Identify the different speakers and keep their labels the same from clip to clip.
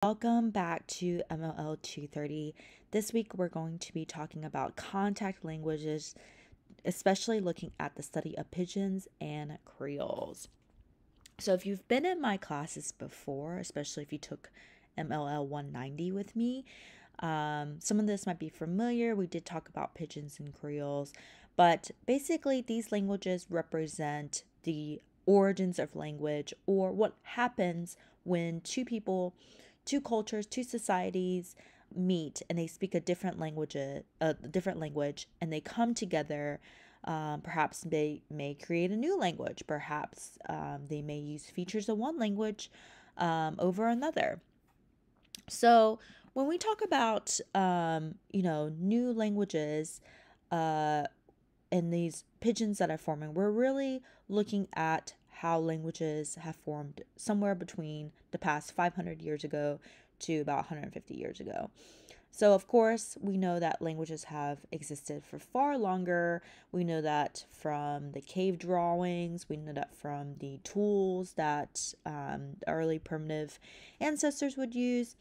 Speaker 1: Welcome back to MLL 230. This week we're going to be talking about contact languages, especially looking at the study of pidgins and creoles. So if you've been in my classes before, especially if you took MLL 190 with me, some of this might be familiar. We did talk about pidgins and creoles, but basically these languages represent the origins of language, or what happens when two cultures, two societies meet and they speak a different language, and they come together. Perhaps they may create a new language. Perhaps they may use features of one language over another. So when we talk about new languages uh, and these pidgins that are forming, we're really looking at how languages have formed somewhere between the past 500 years ago to about 150 years ago. So, of course, we know that languages have existed for far longer. We know that from the cave drawings, we know that from the tools that the early primitive ancestors would use.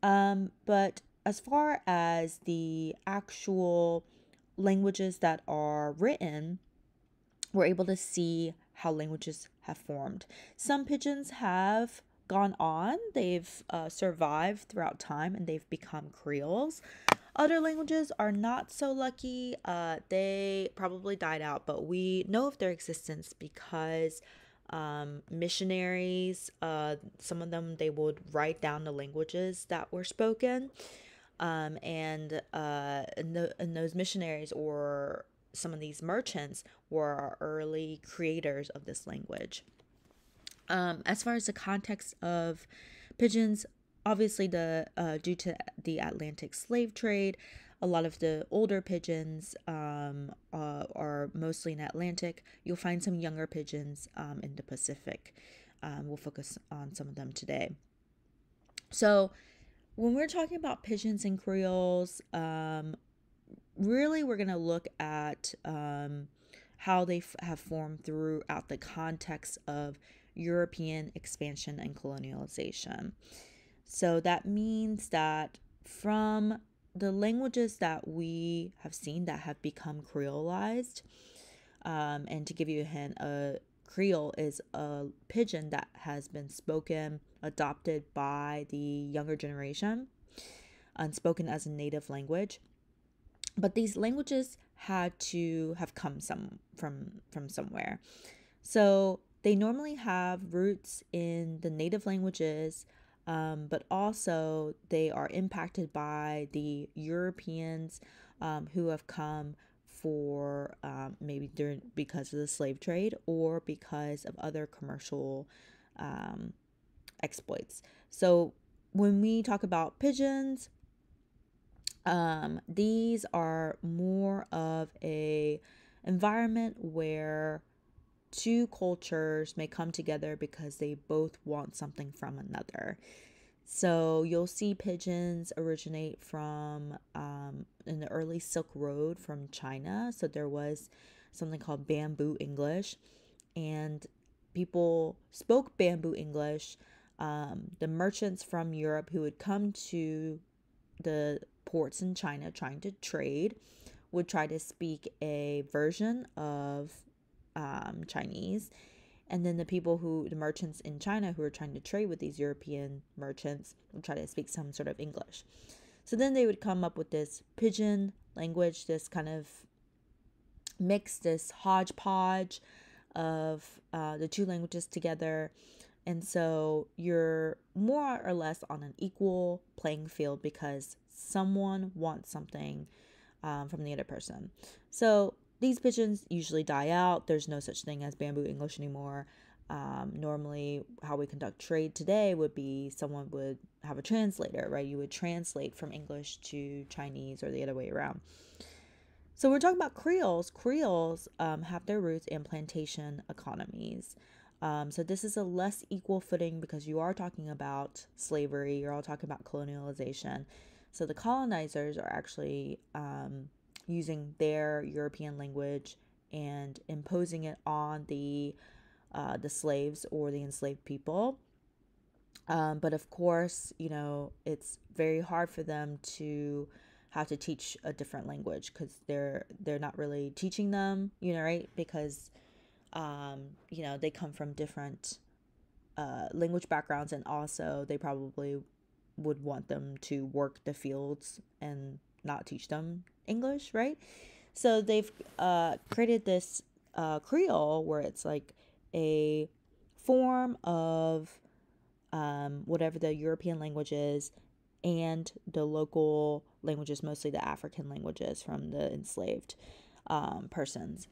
Speaker 1: But as far as the actual languages that are written, we're able to see how languages have formed. Some pidgins have gone on, they've survived throughout time, and they've become creoles. Other languages are not so lucky. They probably died out, but we know of their existence because missionaries, some of them, they would write down the languages that were spoken. And those missionaries, or some of these merchants, were our early creators of this language. As far as the context of pidgins, obviously due to the Atlantic slave trade, a lot of the older pidgins are mostly in Atlantic. You'll find some younger pidgins in the Pacific. We'll focus on some of them today. So when we're talking about pidgins and creoles, really we're going to look at how they have formed throughout the context of European expansion and colonialization. So that means that from the languages that we have seen that have become creolized, and to give you a hint, a Creole is a pidgin that has been spoken, adopted by the younger generation, and spoken as a native language. But these languages had to have come from somewhere. So they normally have roots in the native languages, but also they are impacted by the Europeans who have come for maybe because of the slave trade, or because of other commercial exploits. So when we talk about pidgins, these are more of a environment where two cultures may come together because they both want something from another. So you'll see pidgins originate from in the early Silk Road from China. So there was something called bamboo English, and people spoke bamboo English. The merchants from Europe who would come to the ports in China trying to trade would try to speak a version of Chinese. And then the merchants in China who were trying to trade with these European merchants would try to speak some sort of English. So then they would come up with this pidgin language, this kind of mix, this hodgepodge of the two languages together. And so you're more or less on an equal playing field because someone wants something from the other person. So these pidgins usually die out. There's no such thing as bamboo English anymore. Normally, how we conduct trade today would be someone would have a translator, right? You would translate from English to Chinese, or the other way around. So we're talking about Creoles. Creoles have their roots in plantation economies. So this is a less equal footing because you are talking about slavery. You're all talking about colonialization. So the colonizers are actually using their European language and imposing it on the slaves or the enslaved people. But of course, it's very hard for them to have to teach a different language because they're not really teaching them, right? Because they come from different language backgrounds, and also they probably would want them to work the fields and not teach them English, right? So they've created this Creole where it's like a form of whatever the European language is, and the local languages, mostly the African languages from the enslaved persons.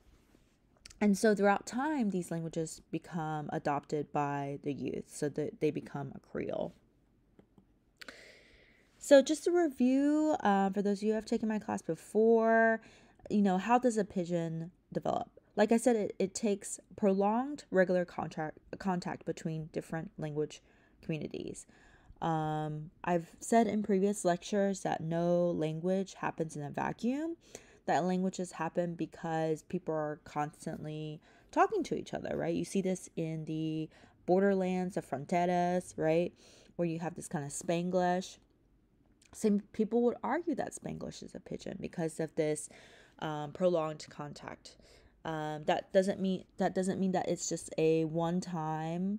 Speaker 1: And so throughout time, these languages become adopted by the youth, so that they become a Creole. So just to review, for those of you who have taken my class before, how does a pidgin develop? Like I said, it takes prolonged regular contact between different language communities. I've said in previous lectures that no language happens in a vacuum, that languages happen because people are constantly talking to each other, right? You see this in the borderlands, the fronteras, right? Where you have this kind of Spanglish. Some people would argue that Spanglish is a pidgin because of this prolonged contact. That doesn't mean that it's just a one-time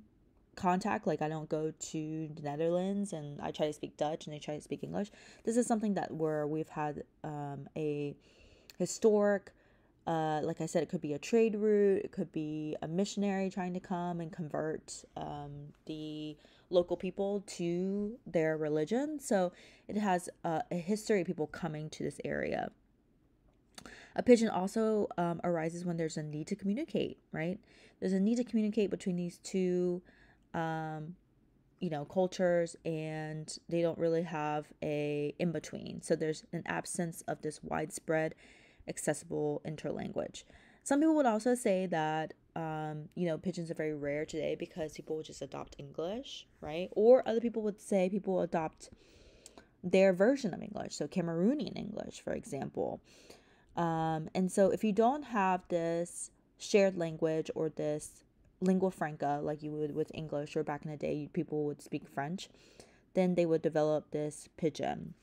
Speaker 1: contact. Like, I don't go to the Netherlands and I try to speak Dutch and they try to speak English. This is something that where we've had a historic, like I said, it could be a trade route, it could be a missionary trying to come and convert the local people to their religion. So it has a history of people coming to this area. A pidgin also arises when there's a need to communicate, right? There's a need to communicate between these two cultures, and they don't really have a in between. So there's an absence of this widespread accessible interlanguage. Some people would also say that pidgins are very rare today because people would just adopt English, right? Or other people would say people adopt their version of English, so Cameroonian English, for example. And so if you don't have this shared language or this lingua franca like you would with English, or back in the day people would speak French, then they would develop this pidgin.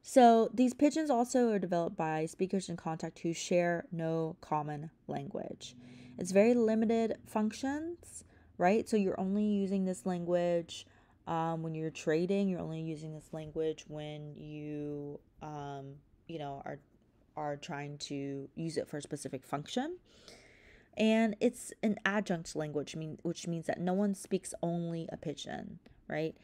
Speaker 1: So these pidgins also are developed by speakers in contact who share no common language. It's very limited functions, right? So you're only using this language when you're trading. You're only using this language when you, are trying to use it for a specific function. And it's an adjunct language, which means that no one speaks only a pidgin, right?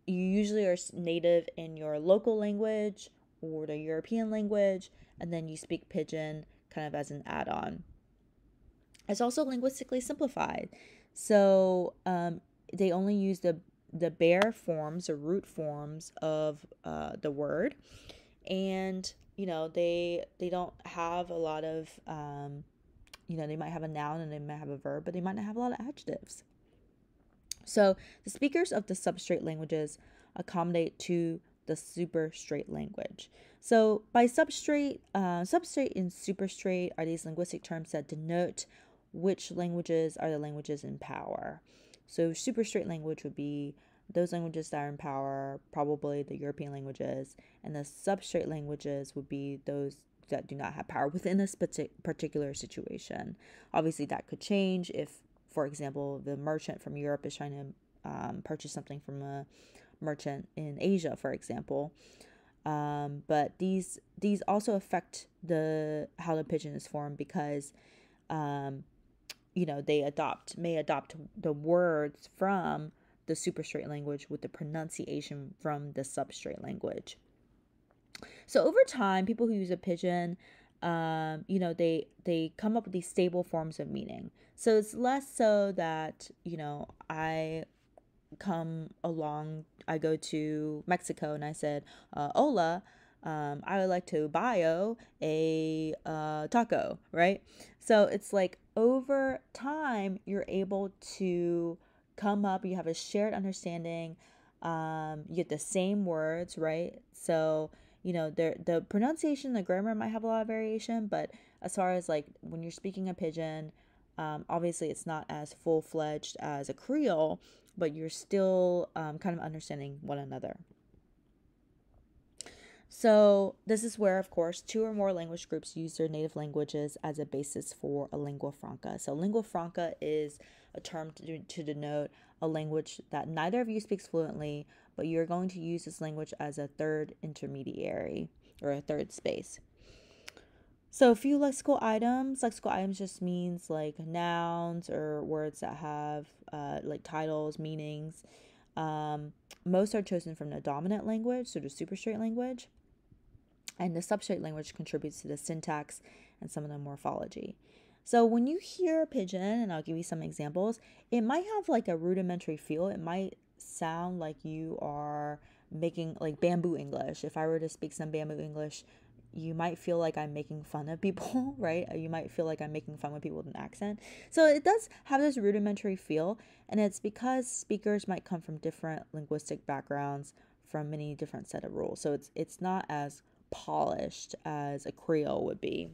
Speaker 1: You usually are native in your local language or the European language, and then you speak pidgin kind of as an add-on. It's also linguistically simplified. So they only use the bare forms or root forms of the word, and they don't have a lot of they might have a noun and they might have a verb, but they might not have a lot of adjectives. So the speakers of the substrate languages accommodate to the superstrate language. So by substrate and superstrate are these linguistic terms that denote which languages are the languages in power. So superstrate language would be those languages that are in power, probably the European languages, and the substrate languages would be those that do not have power within this particular situation. Obviously, that could change if, for example, the merchant from Europe is trying to purchase something from a merchant in Asia, for example. But these also affect how the pidgin is formed because they may adopt the words from the superstrate language with the pronunciation from the substrate language. So over time, people who use a pidgin, they come up with these stable forms of meaning. So it's less so that I go to Mexico and I said, "Hola, I would like to buy a taco," right? So it's like over time, you're able to come up. You have a shared understanding. You get the same words, right? So the pronunciation, the grammar might have a lot of variation, but as far as like when you're speaking a pidgin, Obviously, it's not as full-fledged as a Creole, but you're still kind of understanding one another. So this is where, of course, two or more language groups use their native languages as a basis for a lingua franca. So lingua franca is a term to denote a language that neither of you speaks fluently, but you're going to use this language as a third intermediary or a third space. So a few lexical items. Lexical items just means like nouns or words that have like titles, meanings. Most are chosen from the dominant language, so the superstrate language. And the substrate language contributes to the syntax and some of the morphology. So when you hear a pidgin, and I'll give you some examples, it might have like a rudimentary feel. It might sound like you are making like bamboo English. If I were to speak some bamboo English, you might feel like I'm making fun of people, right? You might feel like I'm making fun of people with an accent. So it does have this rudimentary feel, and it's because speakers might come from different linguistic backgrounds, from many different set of rules. So it's not as polished as a Creole would be.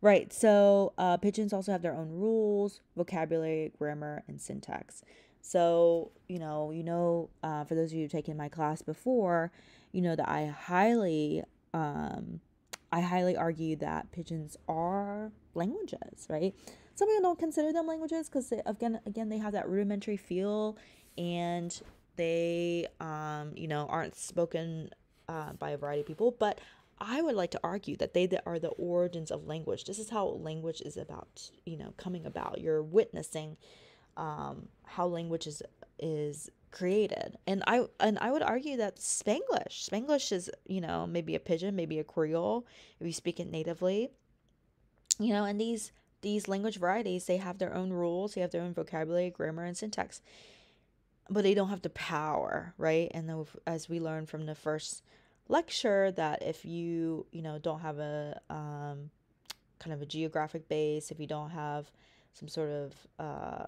Speaker 1: Right, so pidgins also have their own rules, vocabulary, grammar, and syntax. So, for those of you who've taken my class before, you know that I highly argue that pidgins are languages, right? Some people don't consider them languages because again, they have that rudimentary feel, and they, aren't spoken by a variety of people. But I would like to argue that they are the origins of language. This is how language is about, coming about. You're witnessing how language is created. And I would argue that Spanglish is, maybe a pidgin, maybe a Creole if you speak it natively. And these language varieties, they have their own rules, they have their own vocabulary, grammar, and syntax, but they don't have the power, right? And then as we learned from the first lecture, that if you don't have a kind of a geographic base, if you don't have some sort of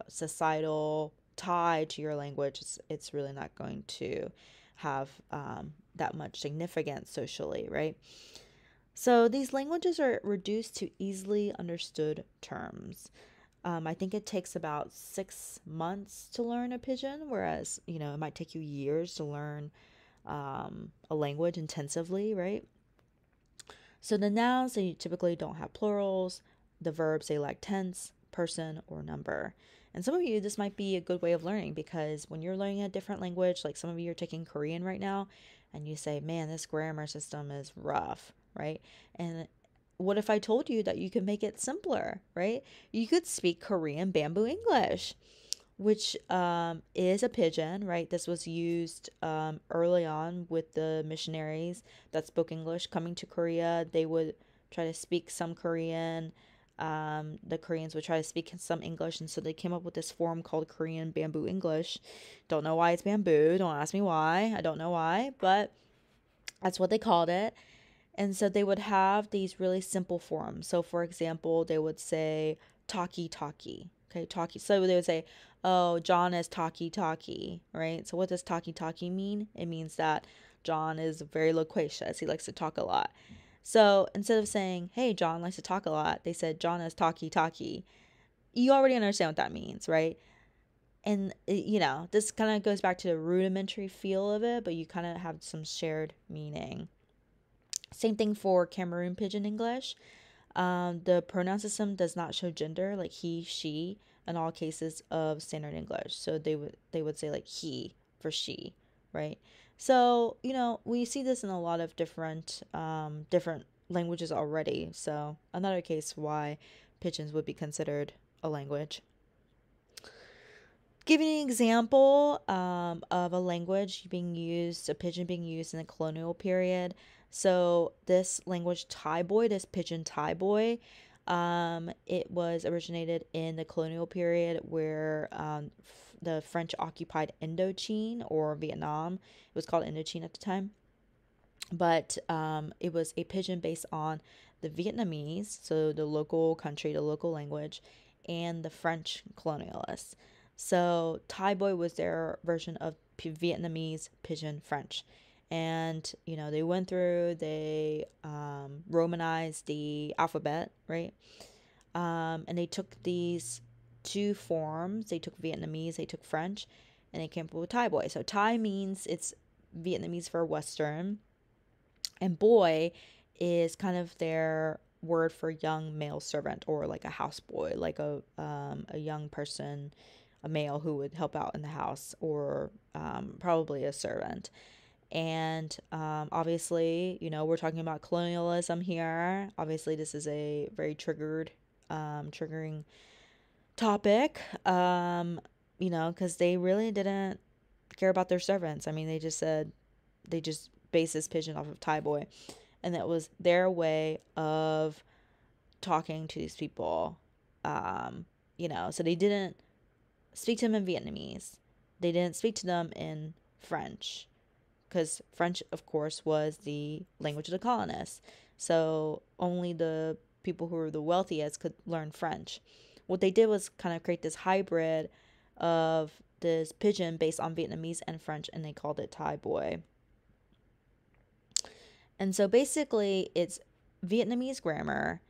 Speaker 1: societal tie to your language, it's really not going to have that much significance socially, right? So these languages are reduced to easily understood terms. I think it takes about 6 months to learn a pidgin, whereas, it might take you years to learn a language intensively, right? So the nouns, they typically don't have plurals. The verbs, they lack tense, person, or number. And some of you, this might be a good way of learning, because when you're learning a different language, like some of you are taking Korean right now, and you say, man, this grammar system is rough, right? And what if I told you that you could make it simpler, right? You could speak Korean bamboo English, which is a pidgin, right? This was used early on with the missionaries that spoke English coming to Korea. They would try to speak some Korean. The Koreans would try to speak some English, and so they came up with this form called Korean bamboo English. Don't know why it's bamboo. Don't ask me why. I don't know why, but that's what they called it. And so they would have these really simple forms. So, for example, they would say talkie talkie. Okay, talkie. So they would say, oh, John is talkie talkie, right? So what does talkie talkie mean? It means that John is very loquacious. He likes to talk a lot. So instead of saying, hey, John likes to talk a lot, they said, John is talkie talkie. You already understand what that means, right? And, this kind of goes back to the rudimentary feel of it, but you kind of have some shared meaning. Same thing for Cameroon Pidgin English. The pronoun system does not show gender, like he, she, in all cases of standard English. So they would say like he for she, right? So we see this in a lot of different languages already. So another case why pidgins would be considered a language. Giving an example of a language being used, a pidgin being used in the colonial period. So this language Thai boy, this pidgin Thai boy, it was originated in the colonial period where the French occupied Indochine or Vietnam. It was called Indochine at the time. But it was a pidgin based on the Vietnamese, so the local country, the local language, and the French colonialists. So Thai boy was their version of Vietnamese pidgin French. And, they went through, they Romanized the alphabet, right? And they took these two forms. They took Vietnamese, they took French, and they came up with Thai boy. So Thai means it's Vietnamese for Western, and boy is kind of their word for young male servant, or like a houseboy, like a young person, a male who would help out in the house, or probably a servant. And obviously, we're talking about colonialism here. Obviously, this is a very triggering topic, because they really didn't care about their servants. I mean, they just based this pigeon off of Thai boy, and that was their way of talking to these people. So they didn't speak to them in Vietnamese. They didn't speak to them in French, because French, of course, was the language of the colonists. So only the people who were the wealthiest could learn French. What they did was kind of create this hybrid of this pigeon based on Vietnamese and French, and they called it Thai boy. And so basically, it's Vietnamese grammar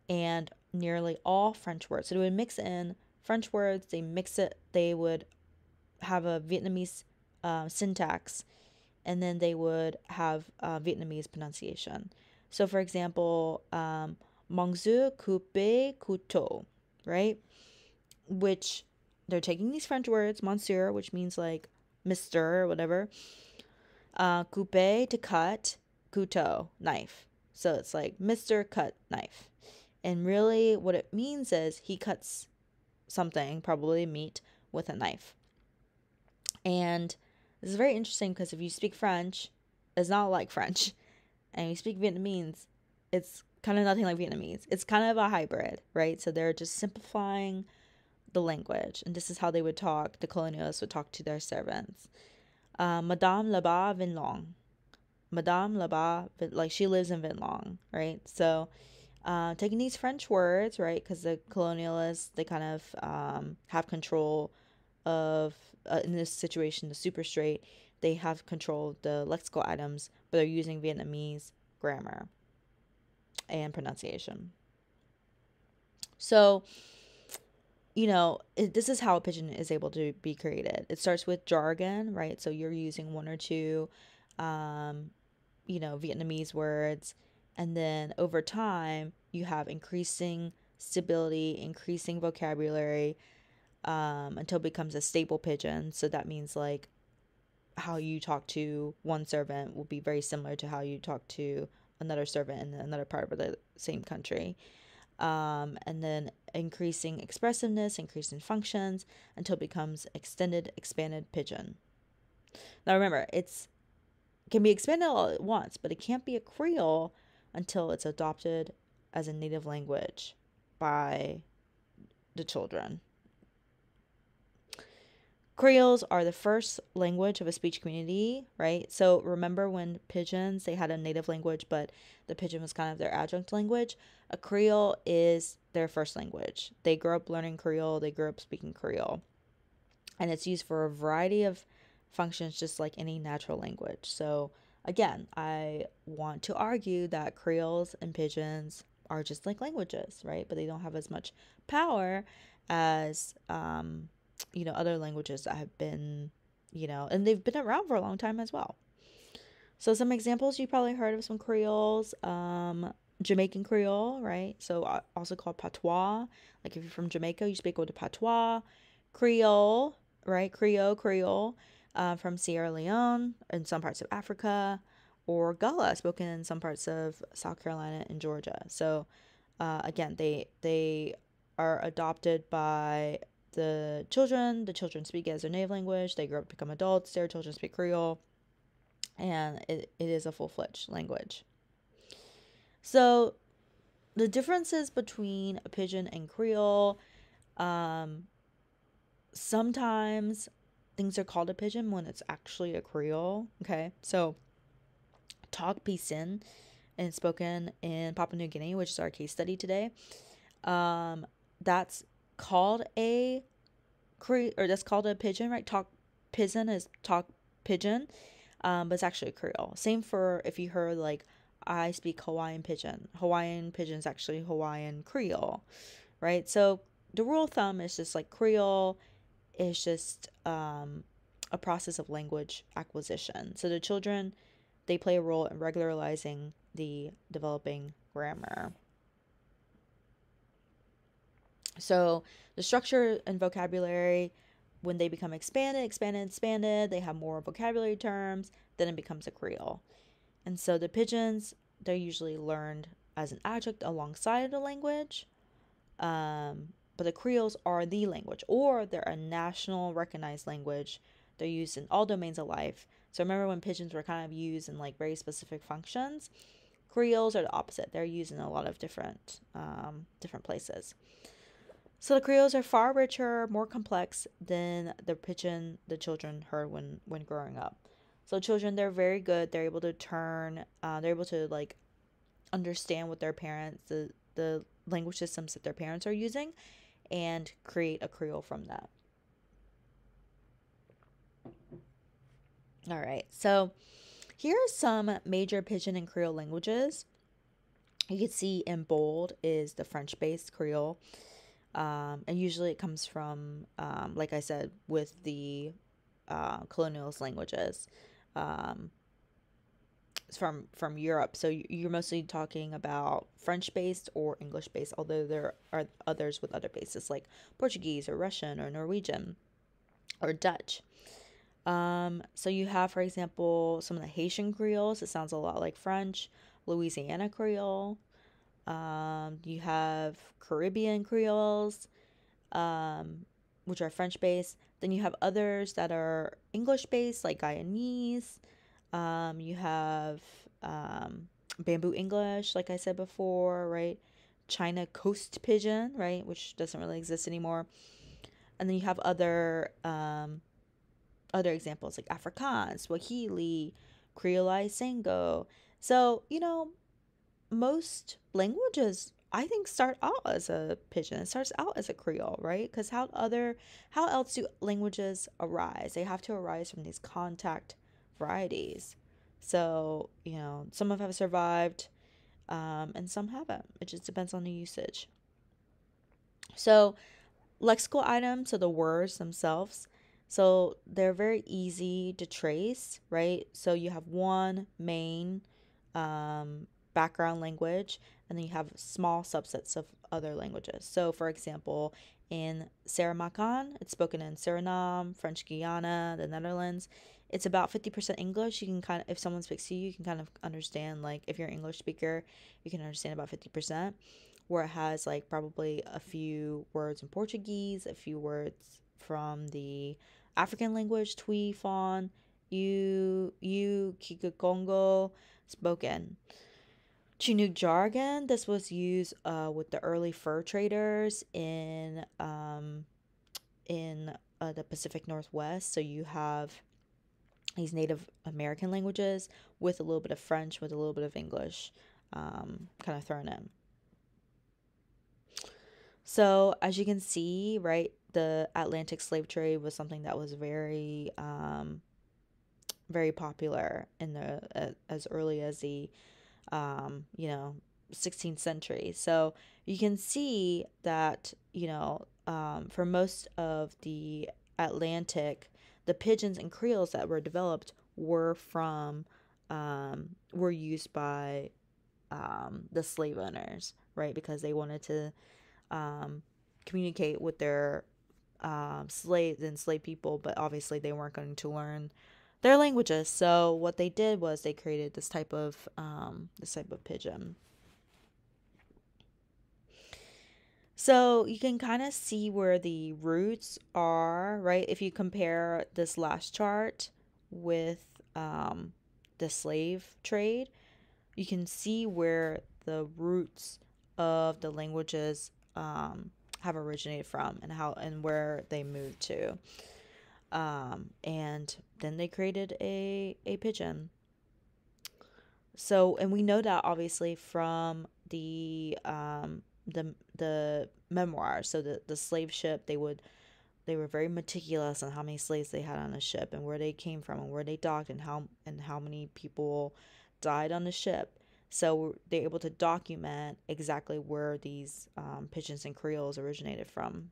Speaker 1: and nearly all French words. So they would mix in French words, they would have a Vietnamese syntax, and then they would have Vietnamese pronunciation. So, for example, Monsieur coupe couteau, right? Which they're taking these French words, monsieur, which means like Mr. or whatever, coupe to cut, couteau, knife. So it's like Mr. cut knife. And really what it means is he cuts something, probably meat, with a knife. And this is very interesting because if you speak French, it's not like French. And you speak Vietnamese, it's kind of nothing like Vietnamese. It's kind of a hybrid, right? So they're just simplifying the language. And this is how they would talk. The colonialists would talk to their servants. Madame là-bas Vin Long. Madame là-bas, like she lives in Vin Long, right? So taking these French words, right? Because the colonialists, they kind of have control of, in this situation, the super straight, they have control of the lexical items, but they're using Vietnamese grammar and pronunciation. So, this is how a pigeon is able to be created. It starts with jargon, right? So you're using one or two, Vietnamese words. And then over time, you have increasing stability, increasing vocabulary, until it becomes a stable pigeon. So that means like how you talk to one servant will be very similar to how you talk to another servant in another part of the same country. And then increasing expressiveness, increasing functions, until it becomes extended, expanded pigeon. Now remember, it can be expanded all at once, but it can't be a Creole until it's adopted as a native language by the children. Creoles are the first language of a speech community, right? So remember when pigeons, they had a native language, but the pigeon was kind of their adjunct language? A Creole is their first language. They grew up learning Creole, they grew up speaking Creole. And it's used for a variety of functions, just like any natural language. So again, I want to argue that Creoles and pigeons are just like languages, right? But they don't have as much power as other languages that have been, and they've been around for a long time as well. So some examples, you probably heard of some Creoles, Jamaican Creole, right? So also called patois. Like if you're from Jamaica, you speak with a patois. Creole, right? Creole, from Sierra Leone and some parts of Africa, or Gullah, spoken in some parts of South Carolina and Georgia. So again, they are adopted by the children speak it as their native language, they grow up to become adults, their children speak Creole, and it is a full-fledged language. So the differences between a pigeon and Creole, sometimes things are called a pigeon when it's actually a Creole, okay? So Tok Pisin, and it's spoken in Papua New Guinea, which is our case study today. That's called that's called a pigeon, right? Tok Pisin is Tok Pigeon. but it's actually a Creole. Same for if you heard like I speak Hawaiian Pidgin. Hawaiian Pidgin is actually Hawaiian Creole, right? So the rule of thumb is just like Creole is just a process of language acquisition. So the children, they play a role in regularizing the developing grammar. So the structure and vocabulary, when they become expanded, they have more vocabulary terms, then it becomes a Creole. And so the Pidgins, they're usually learned as an adjunct alongside the language. But the Creoles are the language, or they're a national recognized language. They're used in all domains of life. So remember when Pidgins were kind of used in like very specific functions? Creoles are the opposite. They're used in a lot of different places. So the Creoles are far richer, more complex than the Pidgin the children heard when growing up. So children, they're very good. They're able to they're able to like understand what their parents, the language systems that their parents are using, and create a Creole from that. All right, so here are some major Pidgin and Creole languages. You can see in bold is the French-based Creole. And usually it comes from, like I said, with the colonialist languages. From Europe. So you're mostly talking about French based or English based, although there are others with other bases like Portuguese or Russian or Norwegian or Dutch. So you have, for example, some of the Haitian Creoles. It sounds a lot like French. Louisiana Creole. You have Caribbean Creoles, which are French based. Then you have others that are English based, like Guyanese. You have Bamboo English, like I said before, right? China Coast Pidgin, right, which doesn't really exist anymore. And then you have other examples like Afrikaans, Swahili, Creole Sango. So most languages I think start out as a Pidgin. It starts out as a Creole, right? Because how else do languages arise? They have to arise from these contact varieties. So some have survived, and some haven't. It just depends on the usage. So lexical items, so the words themselves. So they're very easy to trace, right? So you have one main background language, and then you have small subsets of other languages. So, for example, in Saramaccan, it's spoken in Suriname, French Guiana, the Netherlands. It's about 50% English. You can kind of, if someone speaks to you, you can kind of understand, like, if you're an English speaker, you can understand about 50%, where it has, like, probably a few words in Portuguese, a few words from the African language, Twi, Fon, Kikongo, spoken. Chinook jargon. This was used with the early fur traders in the Pacific Northwest. So you have these Native American languages with a little bit of French, with a little bit of English, kind of thrown in. So as you can see, right, the Atlantic slave trade was something that was very, very popular in the as early as the 16th century. So you can see that, for most of the Atlantic, the Pidgins and Creoles that were developed were used by the slave owners, right? Because they wanted to communicate with their slaves and slave people, but obviously they weren't going to learn their languages. So what they did was they created this type of Pidgin. So you can kind of see where the roots are, right? If you compare this last chart with the slave trade, you can see where the roots of the languages have originated from, and where they moved to. And then they created a Pidgin. So, and we know that obviously from the memoirs. So the slave ship, they would they were very meticulous on how many slaves they had on a ship and where they came from and where they docked and how many people died on the ship. So they're able to document exactly where these pigeons and creoles originated from.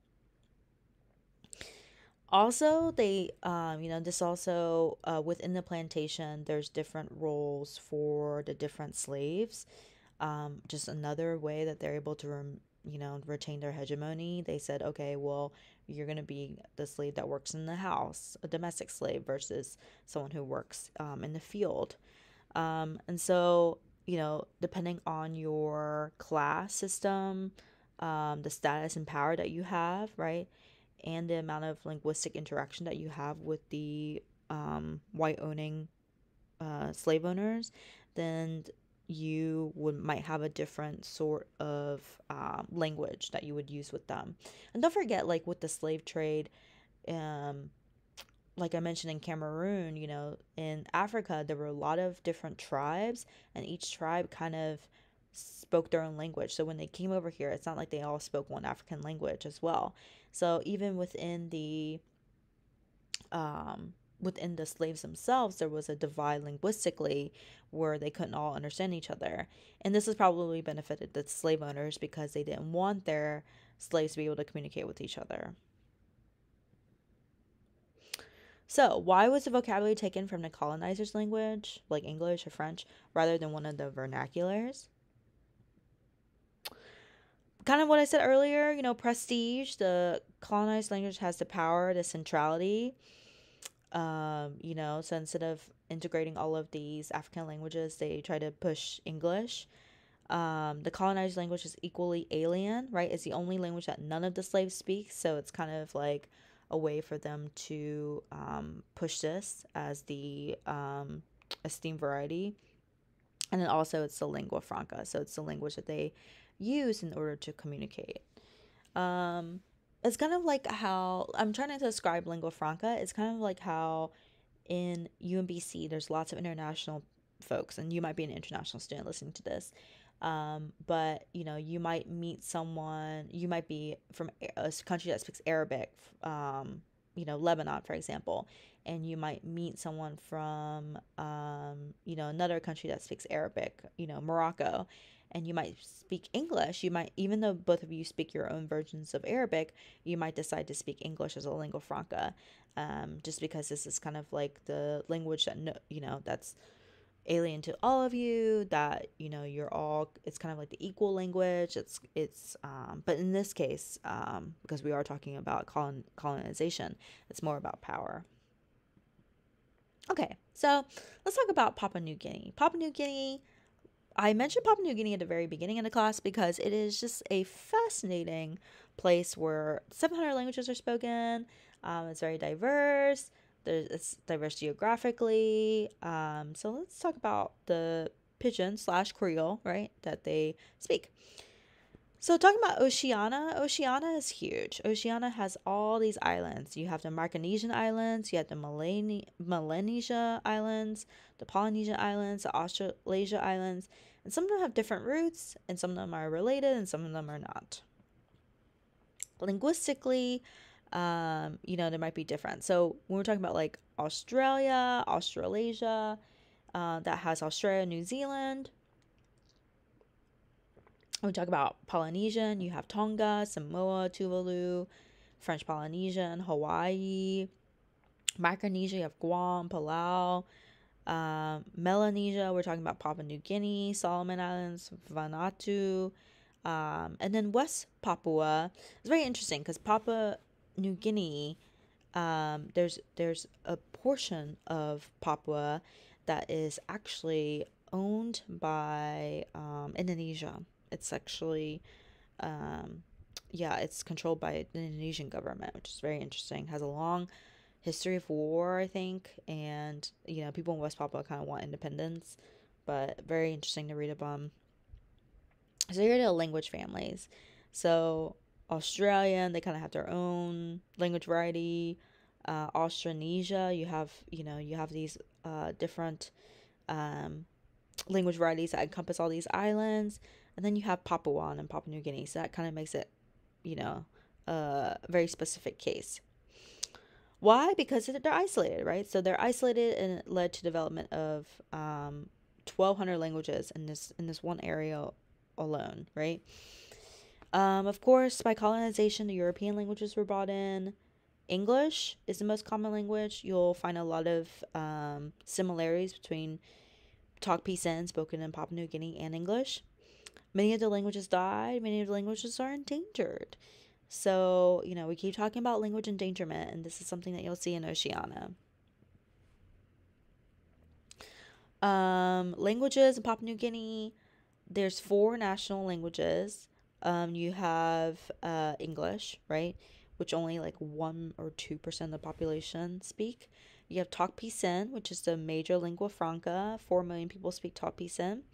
Speaker 1: Also, this also within the plantation, there's different roles for the different slaves. Just another way that they're able to retain their hegemony. They said, okay, well, you're going to be the slave that works in the house, a domestic slave, versus someone who works in the field. And so, depending on your class system, the status and power that you have, right, and the amount of linguistic interaction that you have with the white owning slave owners, then you might have a different sort of language that you would use with them. And don't forget, like with the slave trade, um, like I mentioned in Cameroon, in Africa, there were a lot of different tribes, and each tribe kind of spoke their own language. So when they came over here, it's not like they all spoke one African language as well. So even within the slaves themselves, there was a divide linguistically where they couldn't all understand each other. And this has probably benefited the slave owners because they didn't want their slaves to be able to communicate with each other. So, why was the vocabulary taken from the colonizers' language, like English or French, rather than one of the vernaculars? Kind of what I said earlier, prestige. The colonized language has the power, the centrality. So instead of integrating all of these African languages, they try to push English. The colonized language is equally alien, right? It's the only language that none of the slaves speak, so it's kind of like a way for them to push this as the esteemed variety. And then also it's the lingua franca, so it's the language that they use in order to communicate. It's kind of like how I'm trying to describe lingua franca. It's kind of like how in UMBC there's lots of international folks, and you might be an international student listening to this. But you might meet someone, you might be from a country that speaks Arabic, Lebanon, for example, and you might meet someone from, another country that speaks Arabic, Morocco, and you might speak English. You might, even though both of you speak your own versions of Arabic, you might decide to speak English as a lingua franca, just because this is kind of like the language that, that's alien to all of you, that you're all, it's kind of like the equal language. It's but in this case, because we are talking about colonization, it's more about power. Okay, so let's talk about Papua New Guinea. I mentioned Papua New Guinea at the very beginning of the class because it is just a fascinating place where 700 languages are spoken. It's very diverse. It's diverse geographically. So let's talk about the Pidgin / Creole, right, that they speak. So talking about Oceania is huge. Oceania has all these islands. You have the Micronesian Islands, you have the Melanesia Islands, the Polynesian Islands, the Australasia Islands, and some of them have different roots, and some of them are related, and some of them are not. Linguistically, there might be different. So when we're talking about like Australia, Australasia, that has Australia, New Zealand. When we talk about Polynesian, you have Tonga, Samoa, Tuvalu, French Polynesian, Hawaii. Micronesia, you have Guam, Palau. Melanesia, we're talking about Papua New Guinea, Solomon Islands, Vanuatu. And then West Papua is very interesting because Papua New Guinea, there's a portion of Papua that is actually owned by Indonesia. It's actually, it's controlled by the Indonesian government, which is very interesting. Has a long history of war, I think, and people in West Papua kind of want independence, but very interesting to read about. So here are the language families. So Australian, they kind of have their own language variety. Austronesia, you have these different language varieties that encompass all these islands. And then you have Papuan and Papua New Guinea. So that kind of makes it, a very specific case. Why? Because they're isolated, right? So they're isolated, and it led to development of 1,200 languages in this one area alone, right? Of course, by colonization, the European languages were brought in. English is the most common language. You'll find a lot of similarities between Tok Pisin, spoken in Papua New Guinea, and English. Many of the languages died. Many of the languages are endangered. So, we keep talking about language endangerment, and this is something that you'll see in Oceania. Languages in Papua New Guinea, there's 4 national languages. You have English, right? Which only like 1 or 2% of the population speak. You have Tok Pisin, which is the major lingua franca. 4 million people speak Tok Pisin.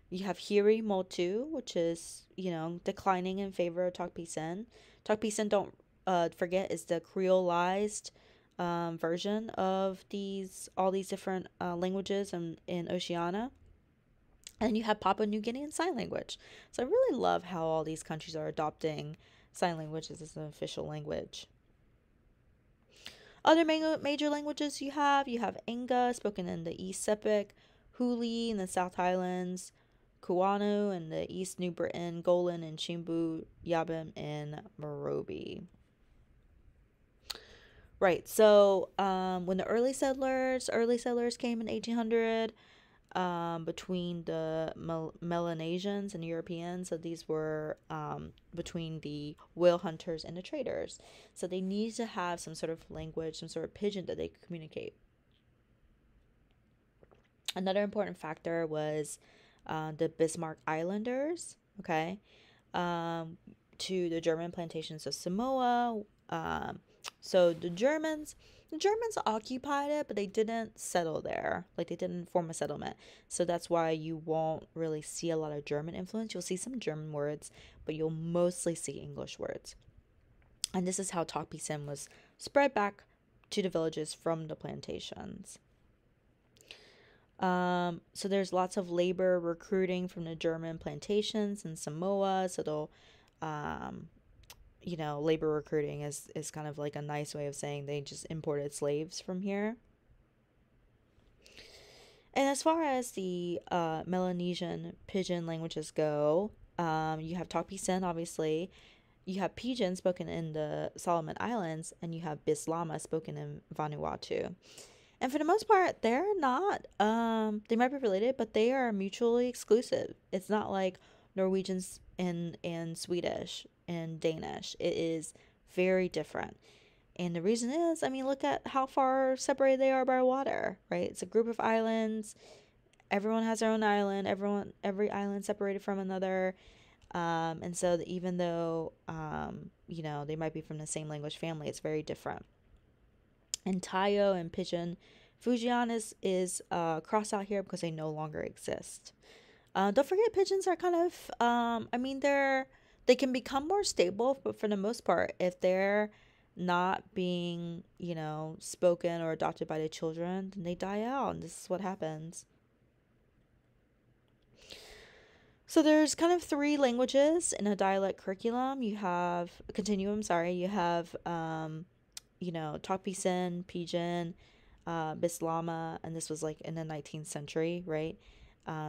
Speaker 1: You have Hiri Motu, which is, declining in favor of Tok Pisin. Tok Pisin, don't forget, is the creolized version of all these different languages in Oceania. And you have Papua New Guinea and Sign Language. So I really love how all these countries are adopting sign language as an official language. Other major languages you have Enga, spoken in the East Sepik, Huli in the South Highlands, Kuanu in the East New Britain, Golan and Chimbu, Yabim in Morobe. Right, so when the early settlers came in 1800, between the Melanesians and Europeans. So these were between the whale hunters and the traders. So they needed to have some sort of language, some sort of pidgin that they could communicate. Another important factor was the Bismarck Islanders, okay, to the German plantations of Samoa. So the Germans occupied it, but they didn't settle there. Like, they didn't form a settlement. So that's why you won't really see a lot of German influence. You'll see some German words, but you'll mostly see English words. And this is how Tok Pisin was spread back to the villages from the plantations. So there's lots of labor recruiting from the German plantations in Samoa. So they'll, labor recruiting is kind of like a nice way of saying they just imported slaves from here. And as far as the Melanesian pidgin languages go, you have Tok Pisin, obviously. You have Pidgin, spoken in the Solomon Islands, and you have Bislama, spoken in Vanuatu. And for the most part, they're not, they might be related, but they are mutually exclusive. It's not like Norwegians and Swedish and Danish. It is very different. And the reason is, look at how far separated they are by water, right? It's a group of islands. Everyone has their own island. Every island separated from another. And so even though, they might be from the same language family, it's very different. And Tayo and Pidgin Fujian is crossed out here because they no longer exist. Don't forget, pigeons are kind of, they can become more stable, but for the most part, if they're not being, spoken or adopted by the children, then they die out, and this is what happens. So there's kind of 3 languages in a dialect curriculum. You have a continuum, you have, Tok Pisin, Pidgin, Bislama, and this was like in the 19th century, right?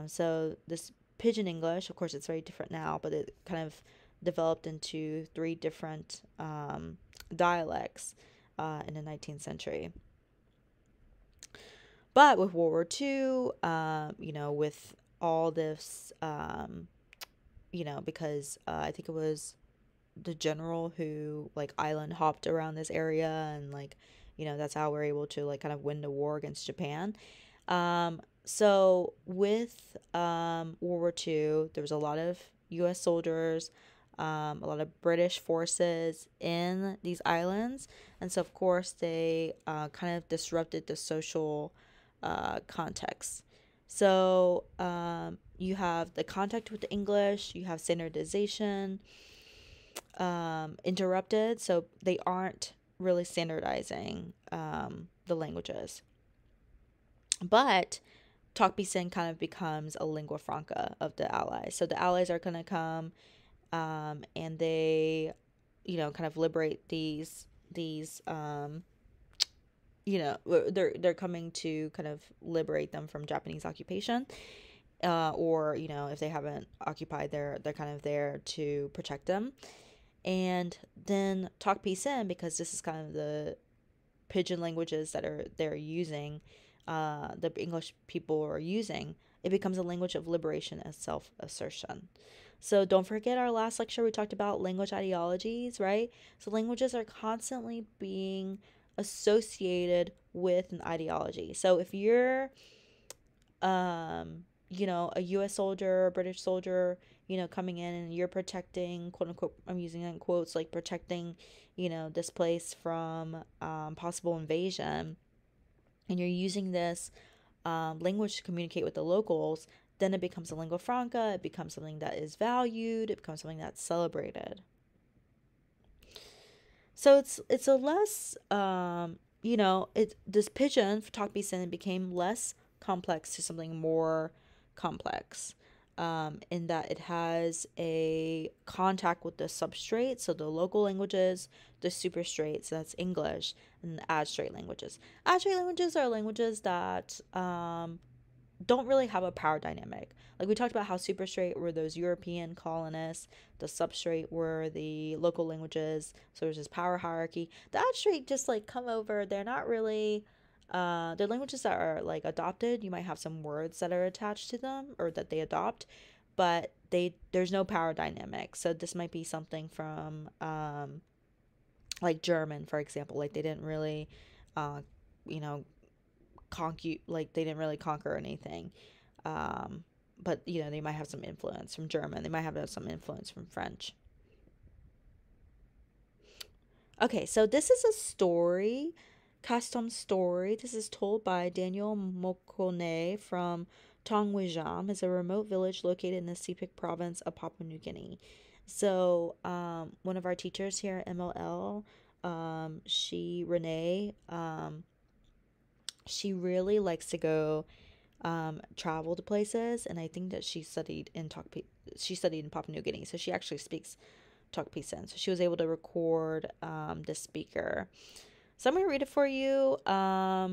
Speaker 1: So this Pidgin English, of course, it's very different now, but it kind of developed into 3 different dialects in the 19th century. But with World War II, with all this, because I think it was the general who like island hopped around this area, and that's how we're able to kind of win the war against Japan. So with World War II, there was a lot of U.S. soldiers, a lot of British forces in these islands, and so of course they kind of disrupted the social context. So you have the contact with the English, you have standardization interrupted, so they aren't really standardizing the languages. But Tok Pisin kind of becomes a lingua franca of the Allies. So the Allies are going to come and they, kind of liberate these they're coming to kind of liberate them from Japanese occupation, or if they haven't occupied, they're kind of there to protect them. And then Tok Pisin, because this is kind of the pidgin languages that they're using, the English people are using, it becomes a language of liberation and self-assertion. So don't forget our last lecture, we talked about language ideologies, right? So languages are constantly being associated with an ideology. So if you're a US soldier, a British soldier, coming in and you're protecting, quote unquote, I'm using it in quotes, like protecting, this place from possible invasion, and you're using this language to communicate with the locals, then it becomes a lingua franca, it becomes something that is valued, it becomes something that's celebrated. So it's a less, this pidgin for Tok Pisin became less complex to something more complex, in that it has a contact with the substrate, so the local languages, the superstrate, so that's English, and the adstrate languages. Adstrate languages are languages that don't really have a power dynamic. Like we talked about how superstrate were those European colonists, the substrate were the local languages, so there's this power hierarchy. The adstrate just like come over, they're not really they're languages that are like adopted. You might have some words that are attached to them or that they adopt, but there's no power dynamic. So this might be something from like German, for example. Like they didn't really you know they didn't really conquer anything, but they might have some influence from German, they might have some influence from French. Okay, so this is a story, custom story. This is told by Daniel Mokone from Tongwijam. It's a remote village located in the Sepik province of Papua New Guinea. So one of our teachers here at MLL, Renee, she really likes to go travel to places, and I think that she studied in Papua New Guinea, so she actually speaks Tok Pisin. So she was able to record the speaker. So I'm gonna read it for you. I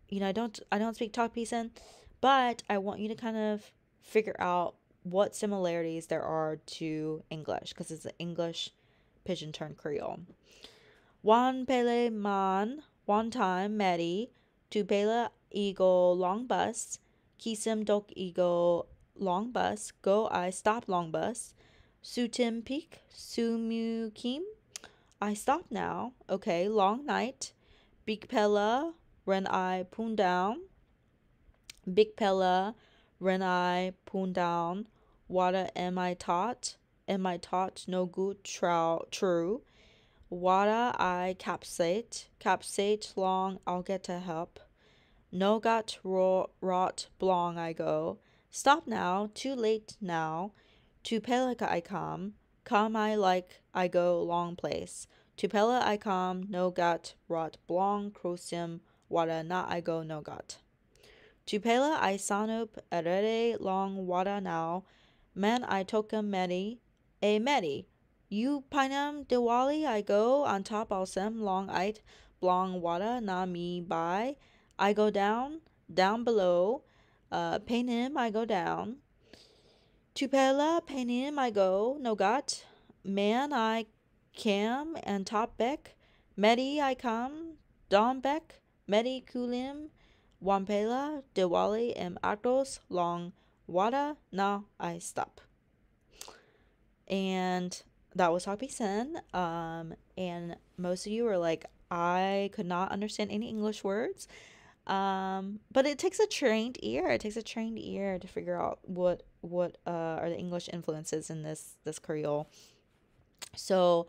Speaker 1: don't speak Tok Pisin, but I want you to kind of figure out what similarities there are to English, because it's an English pidgin turned Creole. Wan pele man, one time Mary, tu pela eagle long bus, kisim dok eagle long bus, go I stop long bus, sutim peak, sumu kim, I stop now, okay, long night, big pella, ren I poon down, big pella, ren I poon down, wada am I taught no good true, wada I capsate long I'll get to help, no got rot blong I go, stop now, too late now, to pelika I come I like I go long place, to pela I come, no got rot blong crusim, wada not I go no got. To pela I sanup erere long wada now, man I toka meri, meri, you pinam Diwali I go on top alsem long ite blong wada na me by, I go down below, painim I go down, Tupela painim I go, no got, man I cam and top beck, medi I come, dom beck, medi kulim, wampela, Diwali em actos, long wada na I stop. And that was Tok Pisin. And most of you were like, I could not understand any English words. But it takes a trained ear. It takes a trained ear to figure out what are the English influences in this Creole. So,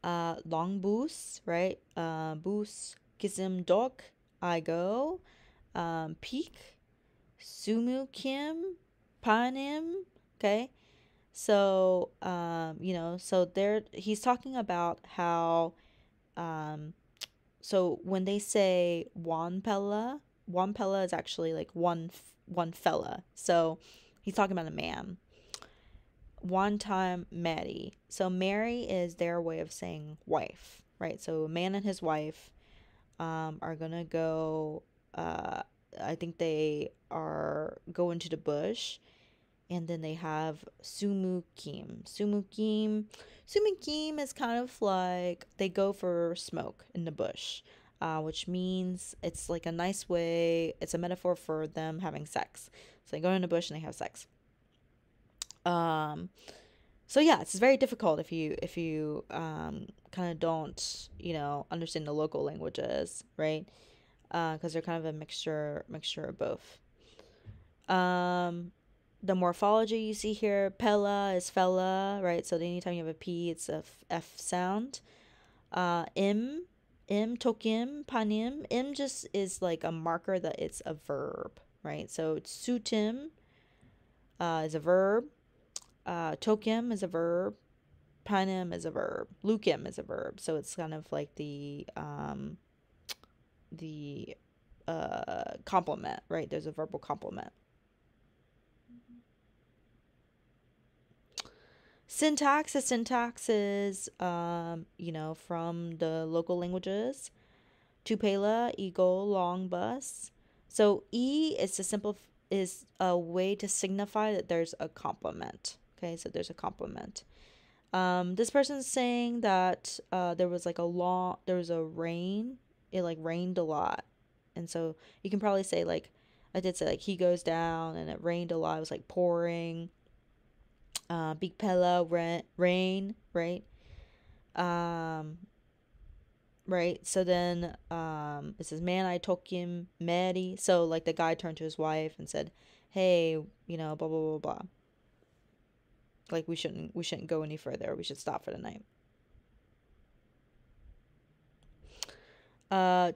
Speaker 1: long boos, right? Boos, kisim dok, I go, peak, sumu kim, panim. Okay, so so there he's talking about how so when they say one pella is actually like one fella. So he's talking about a man. One time Mary. So Mary is their way of saying wife, right? So a man and his wife. are gonna go. Uh, I think they are go into the bush, and then they have sumukim. Sumukim is kind of like they go for smoke in the bush, which means it's like a nice way. It's a metaphor for them having sex. So they go in the bush and they have sex. Um, so yeah, it's very difficult if you kind of don't understand the local languages, right? Because they're kind of a mixture of both. Um, the morphology you see here, pella is fella, right? So anytime you have a p, it's a f sound. Im, tokim, panim. Im just is like a marker that it's a verb, right? So sutim is a verb. Tokim is a verb. Panim is a verb. Lukim is a verb. So it's kind of like the complement, right? There's a verbal complement. Syntax. The syntax is, from the local languages. Tupela, eagle, long bus. So E is is a way to signify that there's a complement. Okay, so there's a complement. This person's saying that there was a rain. It like rained a lot, and so you can probably say like, I did say like he goes down and it rained a lot. It was like pouring. Big Pella, rain, right? Um, right. So then, it says, "Man, I took him, Maddie." So like the guy turned to his wife and said, "Hey, blah blah blah blah. Like we shouldn't go any further. We should stop for the night."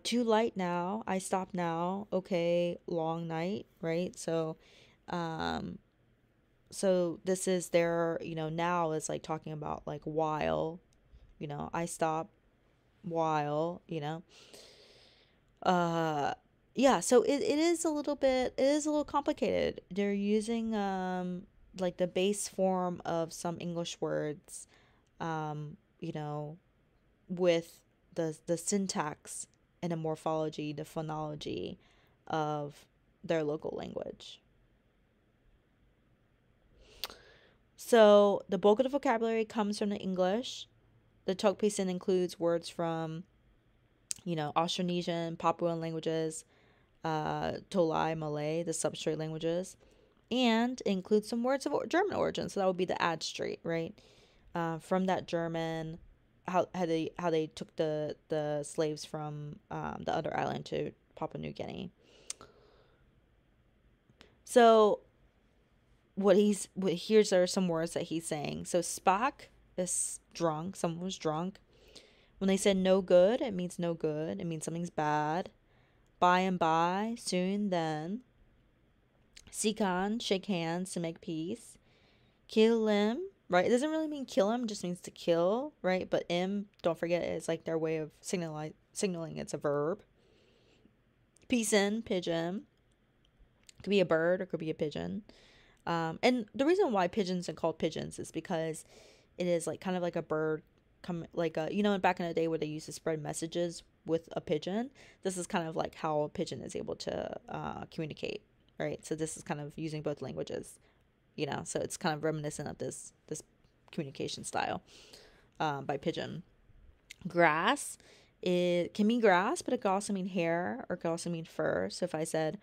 Speaker 1: Too light now. I stop now. Okay, long night, right? Um, so this is their, now is like talking about like while, I stop while, uh yeah, so it is a little complicated. They're using like the base form of some English words, um, you know, with the syntax and the morphology, the phonology of their local language. So the bulk of the vocabulary comes from the English. The Tokpisin includes words from, Austronesian, Papuan languages, Tolai, Malay, the substrate languages, and includes some words of German origin. So that would be the ad straight, right? From that German, how they took the slaves from the other island to Papua New Guinea. So here's are some words that he's saying. So Spock is drunk. Someone was drunk. When they said no good, it means no good. It means something's bad. By and by, soon, then. Sikan, shake hands to make peace. Kill him, right? It doesn't really mean kill him, it just means to kill, right? But im, don't forget, it's like their way of signaling it's a verb. Peace in, pigeon. Could be a bird or could be a pigeon. And the reason why pigeons are called pigeons is because it is like kind of like a bird, like back in the day where they used to spread messages with a pigeon. This is kind of like how a pigeon is able to communicate, right? So this is kind of using both languages, so it's kind of reminiscent of this communication style by pigeon. Grass, it can mean grass, but it could also mean hair or it could also mean fur. So if I said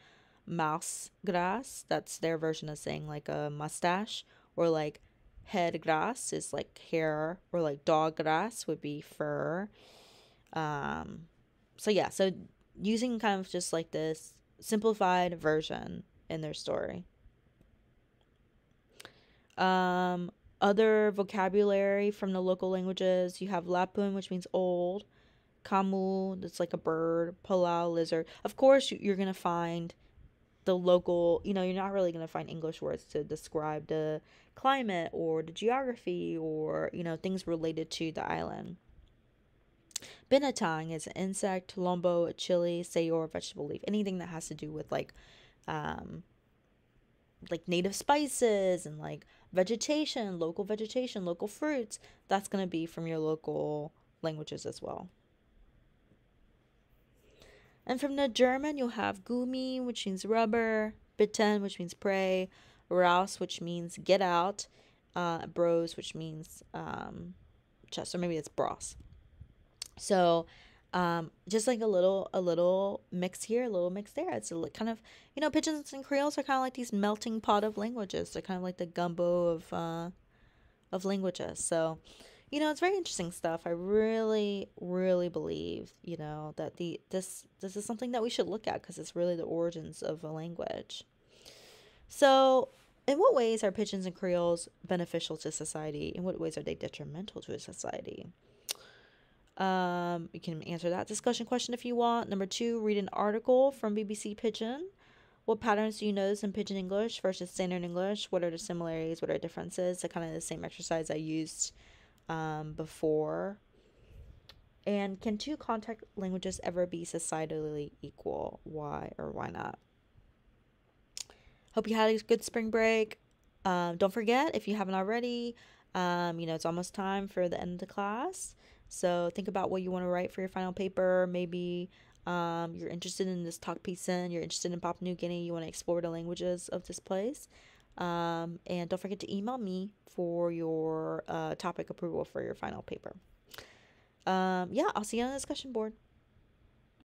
Speaker 1: mouse grass, that's their version of saying like a mustache, or like head grass is like hair, or like dog grass would be fur. So yeah, so using kind of just like this simplified version in their story. Other vocabulary from the local languages, you have lapun, which means old. Kamu, that's like a bird. Palau, lizard. Of course, you're gonna find the local, you're not really going to find English words to describe the climate or the geography or, things related to the island. Binatang is an insect, lombo, a chili, sayor, vegetable leaf, anything that has to do with like native spices and like vegetation, local fruits. That's going to be from your local languages as well. And from the German, you'll have Gummi, which means rubber, Bitten, which means pray, Raus, which means get out, Bros, which means chest, or maybe it's bros. So, just like a little mix here, a little mix there. It's kind of, Pidgins and Creoles are kind of like these melting pot of languages. They're kind of like the gumbo of languages. So, it's very interesting stuff. I really, really believe, that this is something that we should look at because it's really the origins of a language. So, in what ways are Pidgins and Creoles beneficial to society? In what ways are they detrimental to a society? You can answer that discussion question if you want. Number 2, read an article from BBC Pidgin. What patterns do you notice in Pidgin English versus Standard English? What are the similarities? What are the differences? So kind of the same exercise I used before. And can two contact languages ever be societally equal? Why or why not? Hope you had a good spring break. Don't forget, if you haven't already, it's almost time for the end of the class. So think about what you want to write for your final paper. Maybe you're interested in this Talk Pidgin, you're interested in Papua New Guinea, you want to explore the languages of this place. And don't forget to email me for your topic approval for your final paper. Yeah, I'll see you on the discussion board.